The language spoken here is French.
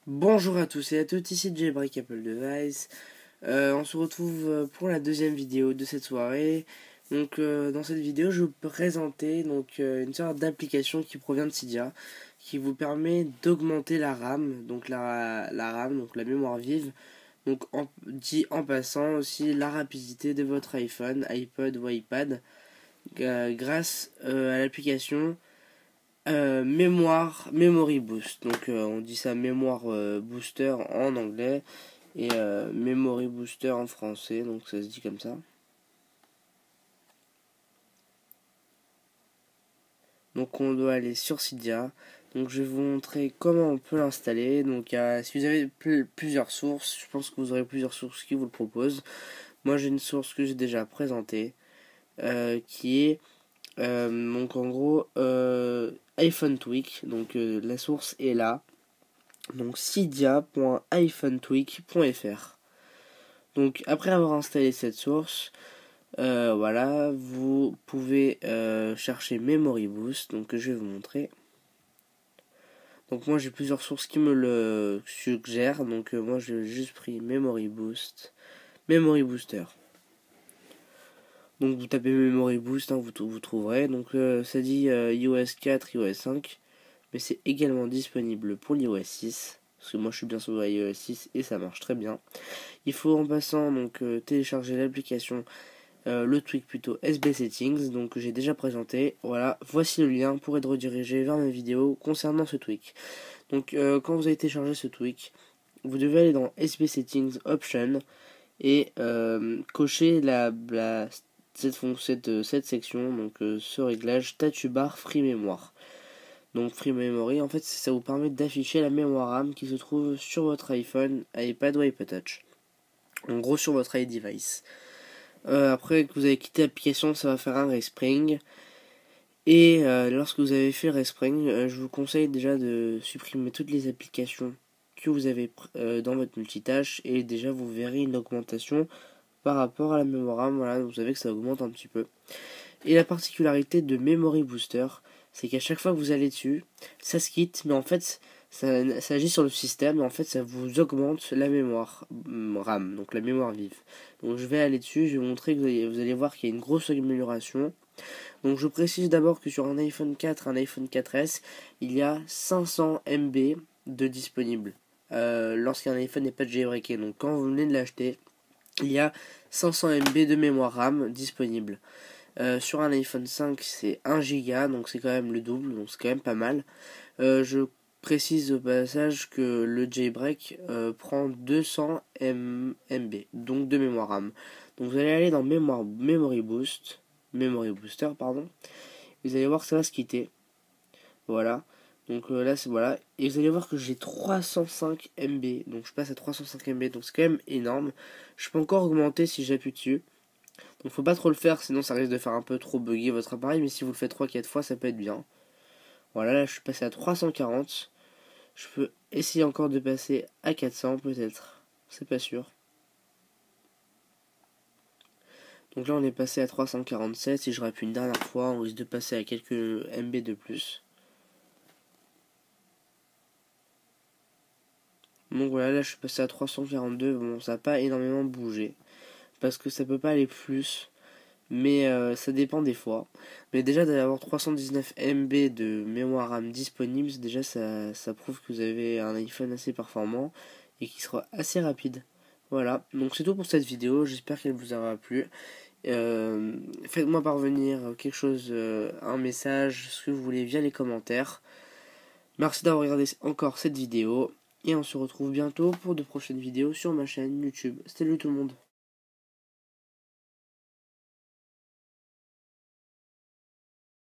Bonjour à tous et à toutes, ici Jailbreak Apple Device. On se retrouve pour la deuxième vidéo de cette soirée. Donc dans cette vidéo je vais vous présenter une sorte d'application qui provient de Cydia, qui vous permet d'augmenter la RAM, donc la RAM, donc la mémoire vive. Donc dit en passant aussi la rapidité de votre iPhone, iPod ou iPad grâce à l'application Memory Boost. Donc on dit ça mémoire booster en anglais et Memory Booster en français, donc ça se dit comme ça. Donc on doit aller sur Cydia. Donc je vais vous montrer comment on peut l'installer. Donc si vous avez plusieurs sources, je pense que vous aurez plusieurs sources qui vous le proposent. Moi j'ai une source que j'ai déjà présentée qui est donc en gros iPhone Tweak. Donc la source est là. Donc cydia.iPhoneTweak.fr. Donc après avoir installé cette source, voilà, vous pouvez chercher Memory Boost, donc que je vais vous montrer. Donc moi j'ai plusieurs sources qui me le suggèrent, donc moi j'ai juste pris Memory Boost, Memory Booster. Donc vous tapez Memory Boost, hein, vous trouverez. Donc ça dit iOS 4, iOS 5, mais c'est également disponible pour l'iOS 6. Parce que moi je suis bien sur iOS 6 et ça marche très bien. Il faut en passant donc télécharger l'application, le tweak plutôt SB Settings, donc que j'ai déjà présenté. Voilà, voici le lien pour être redirigé vers ma vidéo concernant ce tweak. Donc quand vous avez téléchargé ce tweak, vous devez aller dans SB Settings Option et cocher cette section, donc ce réglage statut bar Free Mémoire. Donc Free Memory, en fait, ça vous permet d'afficher la mémoire RAM qui se trouve sur votre iPhone, iPad ou iPod Touch. En gros, sur votre iDevice. Après que vous avez quitté l'application, ça va faire un respring. Et lorsque vous avez fait le respring, je vous conseille déjà de supprimer toutes les applications que vous avez dans votre multitâche. Et déjà, vous verrez une augmentation par rapport à la mémoire RAM. Voilà, vous savez que ça augmente un petit peu. Et la particularité de Memory Booster, c'est qu'à chaque fois que vous allez dessus, ça se quitte, mais en fait, ça agit sur le système, mais en fait, ça vous augmente la mémoire RAM, donc la mémoire vive. Donc je vais aller dessus, je vais vous montrer que vous allez voir qu'il y a une grosse amélioration. Donc je précise d'abord que sur un iPhone 4, un iPhone 4S, il y a 500 MB de disponible. Lorsqu'un iPhone n'est pas jailbreaké. Donc quand vous venez de l'acheter, il y a 500 MB de mémoire RAM disponible. Sur un iPhone 5 c'est 1 Go, donc c'est quand même le double, donc c'est quand même pas mal. Je précise au passage que le jailbreak prend 200 MB, donc de mémoire RAM. Donc vous allez aller dans Memory Booster, pardon. Vous allez voir que ça va se quitter. Voilà. Donc là c'est voilà. Et vous allez voir que j'ai 305 MB. Donc je passe à 305 MB, donc c'est quand même énorme. Je peux encore augmenter si j'appuie dessus. Donc faut pas trop le faire, sinon ça risque de faire un peu trop bugger votre appareil, mais si vous le faites 3-4 fois, ça peut être bien. Voilà, là je suis passé à 340. Je peux essayer encore de passer à 400 peut-être. C'est pas sûr. Donc là on est passé à 347. Si je rappuie une dernière fois, on risque de passer à quelques MB de plus. Donc voilà, là je suis passé à 342. Bon, ça n'a pas énormément bougé. Parce que ça peut pas aller plus. Mais ça dépend des fois. Mais déjà d'avoir 319 MB de mémoire RAM disponible, déjà ça prouve que vous avez un iPhone assez performant et qui sera assez rapide. Voilà, donc c'est tout pour cette vidéo, j'espère qu'elle vous aura plu. Faites-moi parvenir quelque chose, un message, ce que vous voulez via les commentaires. Merci d'avoir regardé encore cette vidéo et on se retrouve bientôt pour de prochaines vidéos sur ma chaîne YouTube. Salut tout le monde.